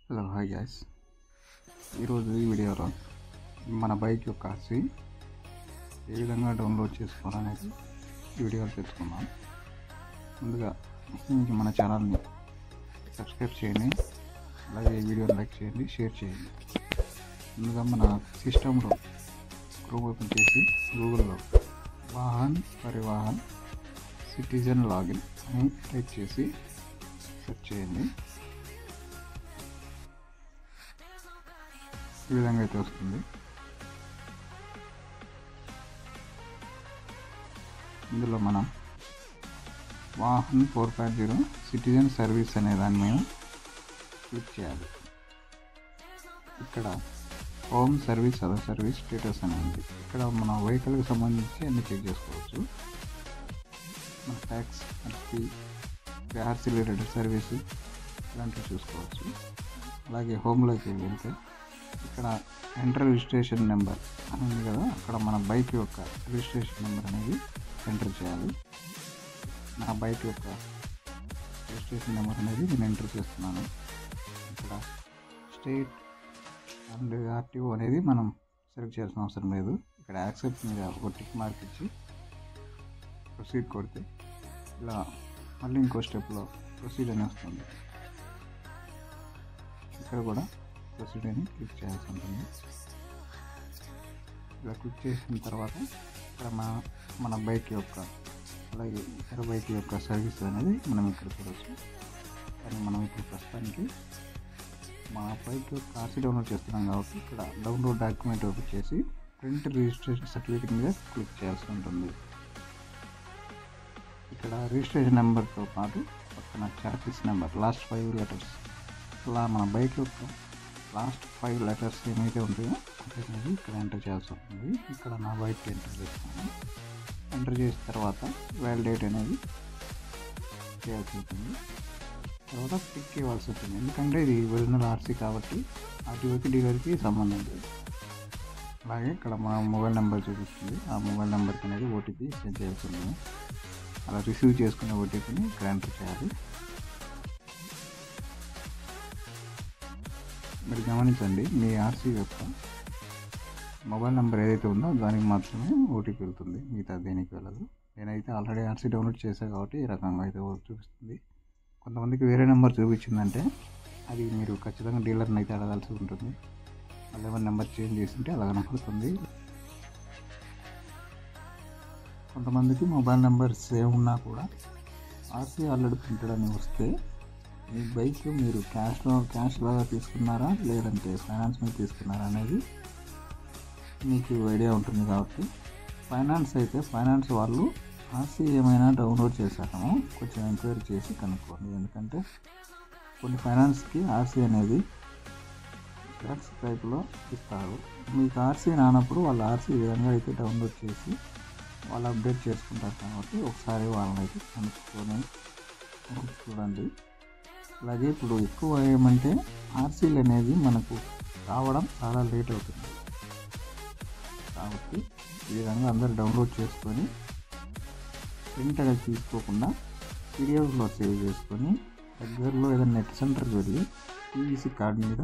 Hello hi guys, ఈరోజు ఈ వీడియోలో మన బైక్ యొక్క ఆర్సీ ఏ విధంగా డౌన్లోడ్ చేసుకోవాలనేది ఈ వీడియోలో తెలుసుకుందాం. ముందుగా మన ఛానల్ని సబ్స్క్రైబ్ చేయండి, అలాగే ఈ వీడియోని లైక్ చేయండి, షేర్ చేయండి. ముందుగా మన సిస్టంలో క్రోమ్ ఓపెన్ చేసి గూగుల్లో వాహన్ పరివాహన్ సిటిజన్ లాగిన్ అని టైప్ చేసి సెర్చ్ చేయండి. ఈ విధంగా అయితే వస్తుంది. ఇందులో మనం వాహన్ 4.0 సిటిజన్ సర్వీస్ అనే దాని మీద క్లిక్ చేయాలి. ఇక్కడ home service, other service, status అని ఉంది. ఇక్కడ మన వెహికల్కి సంబంధించి అన్ని చెక్ చేసుకోవచ్చు. మన ట్యాక్స్, ఆర్సీ రిలేటెడ్ సర్వీస్ ఇలాంటివి చూసుకోవచ్చు. అలాగే హోమ్లోకి వెళ్తే ఇక్కడ ఎంటర్ రిజిస్ట్రేషన్ నెంబర్ అని ఉంది కదా, అక్కడ మన బైక్ యొక్క రిజిస్ట్రేషన్ నెంబర్ అనేది ఎంటర్ చేయాలి. నా బైక్ యొక్క రిజిస్ట్రేషన్ నెంబర్ అనేది నేను ఎంటర్ చేస్తున్నాను. ఇక్కడ స్టేట్ అండ్ ఆర్టీఓ అనేది మనం సెలెక్ట్ చేయాల్సిన అవసరం లేదు. ఇక్కడ యాక్సెప్ట్ మీద ఒక టిక్ మార్క్ ఇచ్చి ప్రొసీడ్ కొడితే ఇలా మళ్ళీ ఇంకో స్టెప్లో ప్రొసీడ్ అని వస్తుంది. ఇక్కడ కూడా ప్రొసీడ్ అని క్లిక్ చేయాల్సి ఉంటుంది. ఇలా క్లిక్ చేసిన తర్వాత ఇక్కడ మన బైక్ యొక్క అలాగే ఇతర బైక్ యొక్క సర్వీస్ అనేది మనం ఇక్కడ చూడవచ్చు. కానీ మనం ఇప్పుడు ప్రస్తుతానికి మా బైక్ యొక్క ఆర్సీ డౌన్లోడ్ చేస్తున్నాం కాబట్టి ఇక్కడ డౌన్లోడ్ డాక్యుమెంట్ ఓపెన్ చేసి ప్రింట్ రిజిస్ట్రేషన్ సర్టిఫికేట్ మీద క్లిక్ చేయాల్సి ఉంటుంది. ఇక్కడ రిజిస్ట్రేషన్ నెంబర్తో పాటు పక్కన చార్జెస్ నెంబర్, లాస్ట్ 5 లెటర్స్, అలా మన బైక్ యొక్క లాస్ట్ 5 లెటర్స్ ఏమైతే ఉంటాయో అనేది ఇక్కడ ఎంటర్ చేయాల్సి ఉంటుంది. ఇక్కడ నా బైక్ ఎంటర్ చేస్తాను. ఎంటర్ చేసిన తర్వాత వ్యాలిడేట్ అనేది చేయాల్సి ఉంటుంది. తర్వాత టిక్ ఇవ్వాల్సి ఉంటుంది, ఎందుకంటే ఇది ఒరిజినల్ ఆర్సీ కాబట్టి ఆర్టీఓకి డీలర్కి సంబంధం లేదు. అలాగే ఇక్కడ మన మొబైల్ నెంబర్ చూపిస్తుంది. ఆ మొబైల్ నెంబర్కి అనేది ఓటీపీ సెండ్ చేయాల్సి ఉంటుంది. అలా రిసీవ్ చేసుకునే ఓటీపీని ఇక్కడ ఎంటర్ చేయాలి. మీరు గమనించండి, మీ ఆర్సీ యొక్క మొబైల్ నెంబర్ ఏదైతే ఉందో దానికి మాత్రమే ఓటీపీ వెళ్తుంది, మిగతా దేనికి వెళ్ళదు. నేనైతే ఆల్రెడీ ఆర్సీ డౌన్లోడ్ చేశాను కాబట్టి ఈ రకంగా అయితే చూపిస్తుంది. కొంతమందికి వేరే నెంబర్ చూపించిందంటే అది మీరు ఖచ్చితంగా డీలర్ని అయితే అడగాల్సి ఉంటుంది. వాళ్ళ నెంబర్ చేంజ్ చేసింటే అలాగ నడుస్తుంది. కొంతమందికి మొబైల్ నెంబర్ సేవ్ ఉన్నా కూడా ఆర్సీ ఆల్రెడీ ప్రింటెడ్ అని వస్తే మీ బైక్ మీరు క్యాష్ లాగా తీసుకున్నారా లేదంటే ఫైనాన్స్ మీద తీసుకున్నారా అనేది మీకు ఐడియా ఉంటుంది. కాబట్టి ఫైనాన్స్ అయితే ఫైనాన్స్ వాళ్ళు ఆర్సీ ఏమైనా డౌన్లోడ్ చేశారేమో కొంచెం ఎంక్వైరీ చేసి కనుక్కోండి. ఎందుకంటే కొన్ని ఫైనాన్స్కి ఆర్సీ అనేది జిరాక్స్ టైప్లో ఇస్తారు. మీకు ఆర్సీ రానప్పుడు వాళ్ళు ఆర్సీ ఈ విధంగా అయితే డౌన్లోడ్ చేసి వాళ్ళు అప్డేట్ చేసుకుంటారు. కాబట్టి ఒకసారి వాళ్ళని అయితే కనుక్కొని చూడండి. అలాగే ఇప్పుడు ఎక్కువ ఏమంటే ఆర్సీలు అనేది మనకు రావడం చాలా లేట్ అవుతుంది. కాబట్టి ఈ విధంగా అందరు డౌన్లోడ్ చేసుకొని ప్రింట్ అనేది తీసుకోకుండా పీడిఎఫ్లో సేవ్ చేసుకొని దగ్గరలో ఏదైనా నెట్ సెంటర్కి వెళ్ళి పీవీసీ కార్డు మీద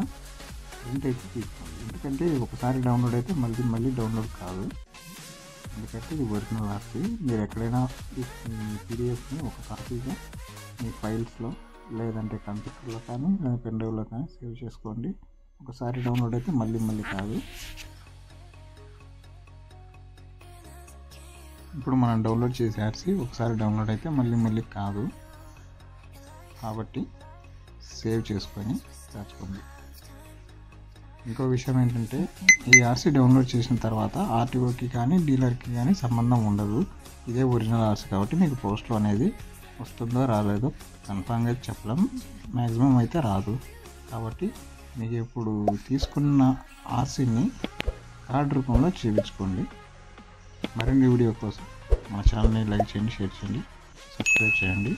ప్రింట్ అయితే తీసుకోండి. ఎందుకంటే ఒకసారి డౌన్లోడ్ అయితే మళ్ళీ డౌన్లోడ్ కాదు. ఎందుకంటే ఇది ఒరిజినల్ ఆర్సీ. మీరు ఎక్కడైనా పీడిఎఫ్ని ఒక కాపీగా మీ ఫైల్స్లో లేదంటే కంప్యూటర్లో కానీ లేదా పెన్ డ్రైవ్లో కానీ సేవ్ చేసుకోండి. ఒకసారి డౌన్లోడ్ అయితే మళ్ళీ కాదు. ఇప్పుడు మనం డౌన్లోడ్ చేసే ఆర్సీ ఒకసారి డౌన్లోడ్ అయితే మళ్ళీ కాదు. కాబట్టి సేవ్ చేసుకొని దాచుకోండి. ఇంకో విషయం ఏంటంటే ఈ ఆర్సీ డౌన్లోడ్ చేసిన తర్వాత ఆర్టీఓకి కానీ డీలర్కి కానీ సంబంధం ఉండదు. ఇదే ఒరిజినల్ ఆర్సీ కాబట్టి మీకు పోస్ట్లో అనేది వస్తుందో రాలేదో కన్ఫామ్గా అయితే చెప్పలేం. మ్యాక్సిమం అయితే రాదు. కాబట్టి మీకు ఇప్పుడు తీసుకున్న ఆర్సీని కార్డ్ రూపంలో చూపించుకోండి. మరిన్ని వీడియో కోసం మన ఛానల్ని లైక్ చేయండి, షేర్ చేయండి, సబ్స్క్రైబ్ చేయండి.